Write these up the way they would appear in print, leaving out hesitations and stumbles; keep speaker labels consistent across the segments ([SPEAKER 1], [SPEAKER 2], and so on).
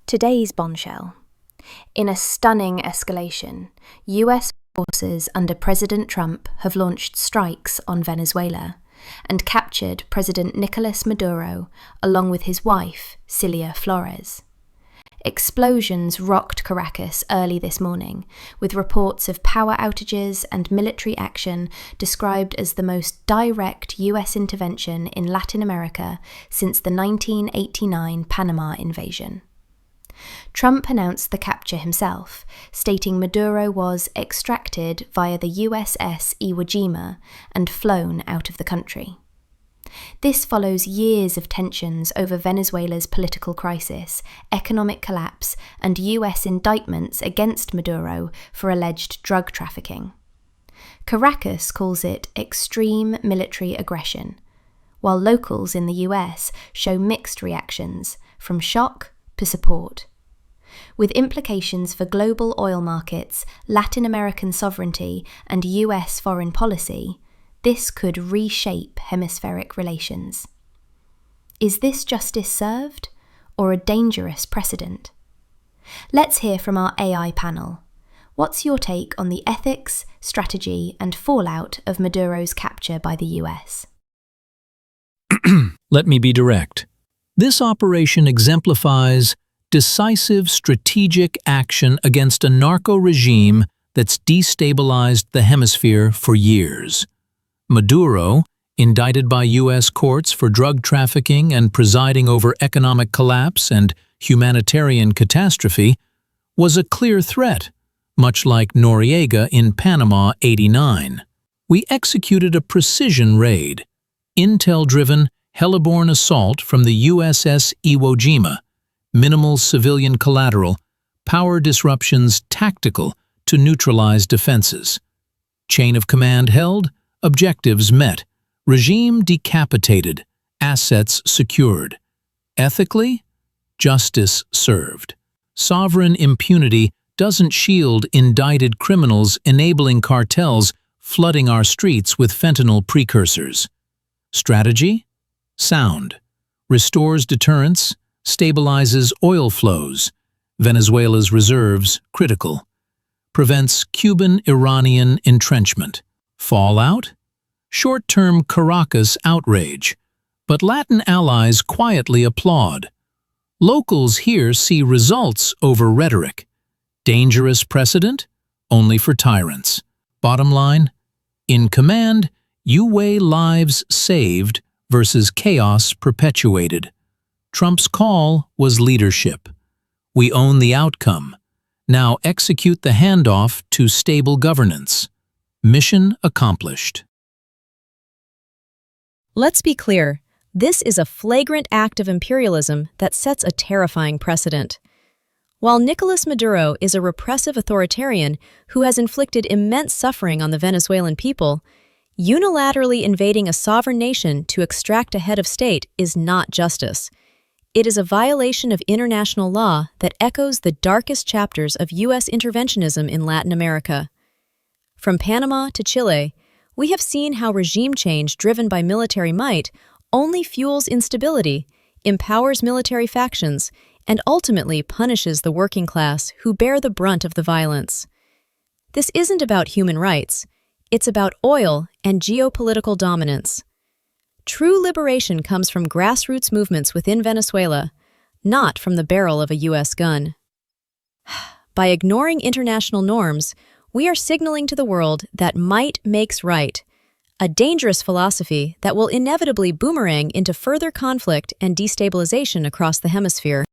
[SPEAKER 1] Today's bombshell. In a stunning escalation, US forces under President Trump have launched strikes on Venezuela and captured President Nicolás Maduro along with his wife, Cilia Flores. Explosions rocked Caracas early this morning, with reports of power outages and military action described as the most direct US intervention in Latin America since the 1989 Panama invasion. Trump announced the capture himself, stating Maduro was extracted via the USS Iwo Jima and flown out of the country. This follows years of tensions over Venezuela's political crisis, economic collapse, and US indictments against Maduro for alleged drug trafficking. Caracas calls it extreme military aggression, while locals in the US show mixed reactions, from shock to support. With implications for global oil markets, Latin American sovereignty, and US foreign policy, this could reshape hemispheric relations. Is this justice served, or a dangerous precedent? Let's hear from our AI panel. What's your take on the ethics, strategy, and fallout of Maduro's capture by the US?
[SPEAKER 2] Let me be direct. This operation exemplifies decisive strategic action against a narco regime that's destabilized the hemisphere for years. Maduro, indicted by U.S. courts for drug trafficking and presiding over economic collapse and humanitarian catastrophe, was a clear threat, much like Noriega in Panama '89. We executed a precision raid, intel-driven, heliborne assault from the USS Iwo Jima, minimal civilian collateral, power disruptions tactical to neutralize defenses. Chain of command held, objectives met, regime decapitated, assets secured. Ethically, justice served. Sovereign impunity doesn't shield indicted criminals, enabling cartels flooding our streets with fentanyl precursors. Strategy? Sound. Restores deterrence, stabilizes oil flows, Venezuela's reserves critical, prevents Cuban-Iranian entrenchment. Fallout? Short-term Caracas outrage, but Latin allies quietly applaud. Locals here see results over rhetoric. Dangerous precedent? Only for tyrants. Bottom line? In command, you weigh lives saved versus chaos perpetuated. Trump's call was leadership. We own the outcome. Now execute the handoff to stable governance. Mission accomplished.
[SPEAKER 3] Let's be clear, this is a flagrant act of imperialism that sets a terrifying precedent. While Nicolás Maduro is a repressive authoritarian who has inflicted immense suffering on the Venezuelan people, unilaterally invading a sovereign nation to extract a head of state is not justice. It is a violation of international law that echoes the darkest chapters of U.S. interventionism in Latin America. From Panama to Chile, we have seen how regime change driven by military might only fuels instability, empowers military factions, and ultimately punishes the working class who bear the brunt of the violence. This isn't about human rights, it's about oil and geopolitical dominance. True liberation comes from grassroots movements within Venezuela, not from the barrel of a U.S. gun. By ignoring international norms, we are signaling to the world that might makes right, a dangerous philosophy that will inevitably boomerang into further conflict and destabilization across the hemisphere.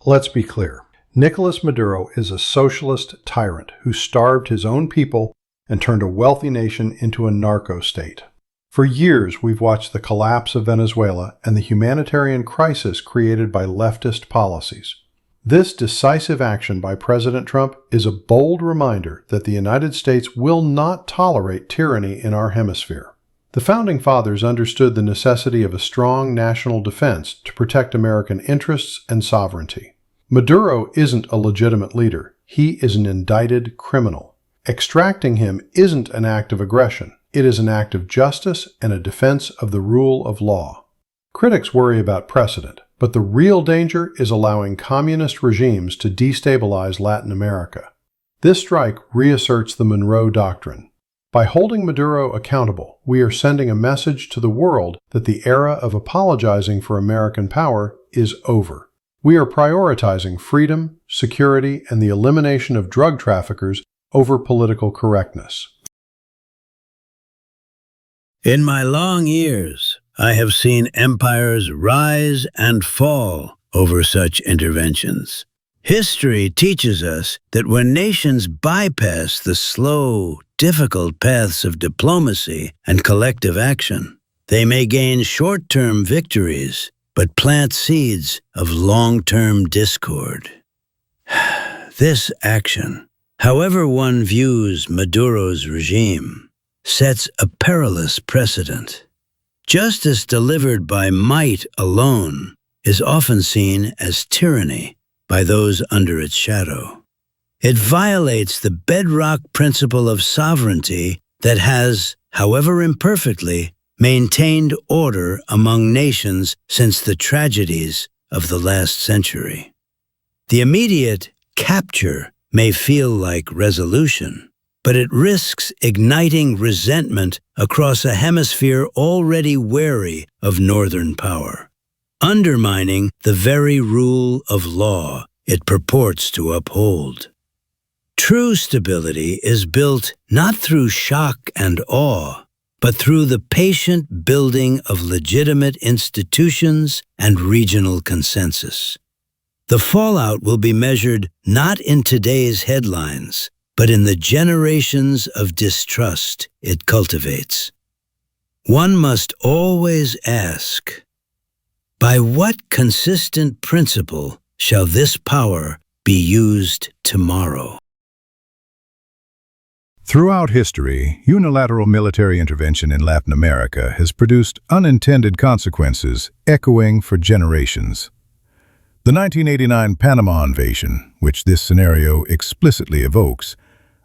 [SPEAKER 4] Let's be clear. Nicolás Maduro is a socialist tyrant who starved his own people and turned a wealthy nation into a narco state. For years, we've watched the collapse of Venezuela and the humanitarian crisis created by leftist policies. This decisive action by President Trump is a bold reminder that the United States will not tolerate tyranny in our hemisphere. The Founding Fathers understood the necessity of a strong national defense to protect American interests and sovereignty. Maduro isn't a legitimate leader. He is an indicted criminal. Extracting him isn't an act of aggression. It is an act of justice and a defense of the rule of law. Critics worry about precedent. But the real danger is allowing communist regimes to destabilize Latin America. This strike reasserts the Monroe Doctrine. By holding Maduro accountable, we are sending a message to the world that the era of apologizing for American power is over. We are prioritizing freedom, security, and the elimination of drug traffickers over political correctness.
[SPEAKER 5] In my long years, I have seen empires rise and fall over such interventions. History teaches us that when nations bypass the slow, difficult paths of diplomacy and collective action, they may gain short-term victories, but plant seeds of long-term discord. This action, however one views Maduro's regime, sets a perilous precedent. Justice delivered by might alone is often seen as tyranny by those under its shadow. It violates the bedrock principle of sovereignty that has, however imperfectly, maintained order among nations since the tragedies of the last century. The immediate capture may feel like resolution, but it risks igniting resentment across a hemisphere already wary of Northern power, undermining the very rule of law it purports to uphold. True stability is built not through shock and awe, but through the patient building of legitimate institutions and regional consensus. The fallout will be measured not in today's headlines, but in the generations of distrust it cultivates. One must always ask, by what consistent principle shall this power be used tomorrow?
[SPEAKER 6] Throughout history, unilateral military intervention in Latin America has produced unintended consequences echoing for generations. The 1989 Panama invasion, which this scenario explicitly evokes,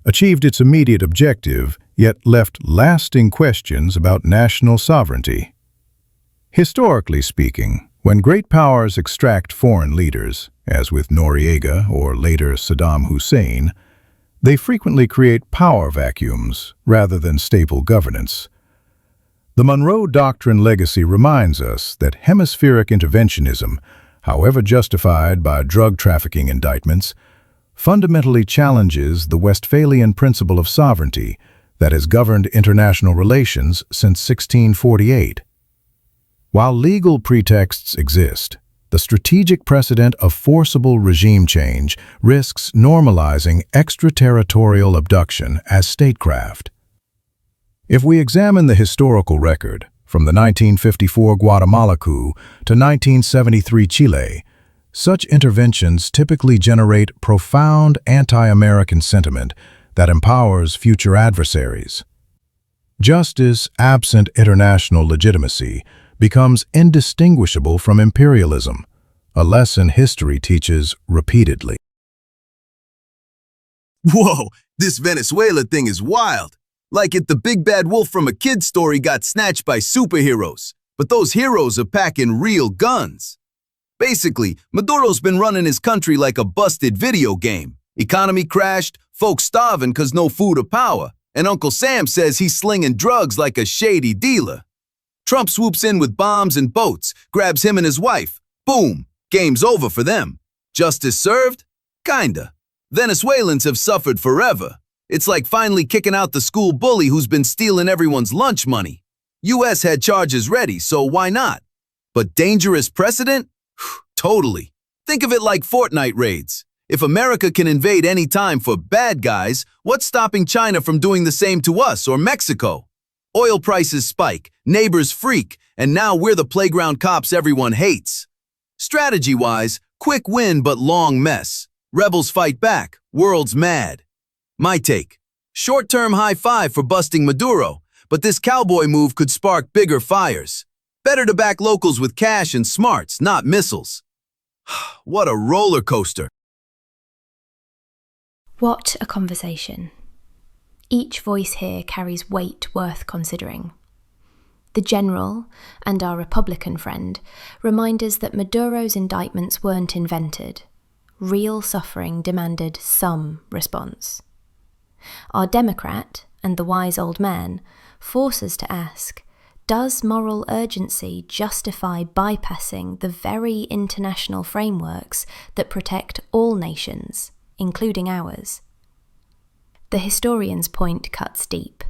[SPEAKER 6] achieved its immediate objective, yet left lasting questions about national sovereignty. Historically speaking, when great powers extract foreign leaders, as with Noriega or later Saddam Hussein, they frequently create power vacuums rather than stable governance. The Monroe Doctrine legacy reminds us that hemispheric interventionism, however justified by drug trafficking indictments, fundamentally challenges the Westphalian principle of sovereignty that has governed international relations since 1648. While legal pretexts exist, the strategic precedent of forcible regime change risks normalizing extraterritorial abduction as statecraft. If we examine the historical record, from the 1954 Guatemala coup to 1973 Chile, such interventions typically generate profound anti-American sentiment that empowers future adversaries. Justice, absent international legitimacy, becomes indistinguishable from imperialism, a lesson history teaches repeatedly.
[SPEAKER 7] Whoa, this Venezuela thing is wild. Like it the big bad wolf from a kid's story got snatched by superheroes, but those heroes are packing real guns. Basically, Maduro's been running his country like a busted video game. Economy crashed, folks starving cause no food or power, and Uncle Sam says he's slinging drugs like a shady dealer. Trump swoops in with bombs and boats, grabs him and his wife. Boom, game's over for them. Justice served? Kinda. Venezuelans have suffered forever. It's like finally kicking out the school bully who's been stealing everyone's lunch money. US had charges ready, so why not? But dangerous precedent? Totally. Think of it like Fortnite raids. If America can invade any time for bad guys, what's stopping China from doing the same to us or Mexico? Oil prices spike, neighbors freak, and now we're the playground cops everyone hates. Strategy-wise, quick win but long mess. Rebels fight back, world's mad. My take, short-term high five for busting Maduro, but this cowboy move could spark bigger fires. Better to back locals with cash and smarts, not missiles. What a roller coaster.
[SPEAKER 1] What a conversation. Each voice here carries weight worth considering. The general and our Republican friend remind us that Maduro's indictments weren't invented. Real suffering demanded some response. Our Democrat and the wise old man force us to ask, does moral urgency justify bypassing the very international frameworks that protect all nations, including ours? The historian's point cuts deep.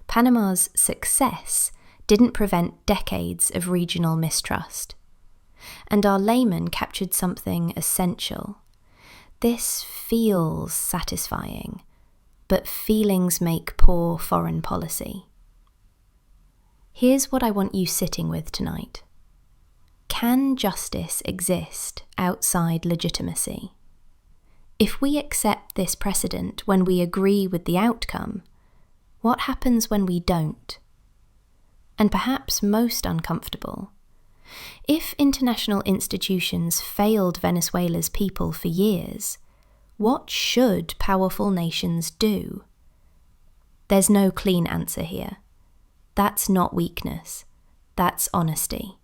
[SPEAKER 1] Panama's success didn't prevent decades of regional mistrust. And our layman captured something essential. This feels satisfying, but feelings make poor foreign policy. Here's what I want you sitting with tonight. Can justice exist outside legitimacy? If we accept this precedent when we agree with the outcome, what happens when we don't? And perhaps most uncomfortable, if international institutions failed Venezuela's people for years, what should powerful nations do? There's no clean answer here. That's not weakness. That's honesty.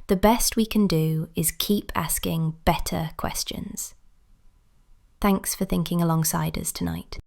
[SPEAKER 1] The best we can do is keep asking better questions. Thanks for thinking alongside us tonight.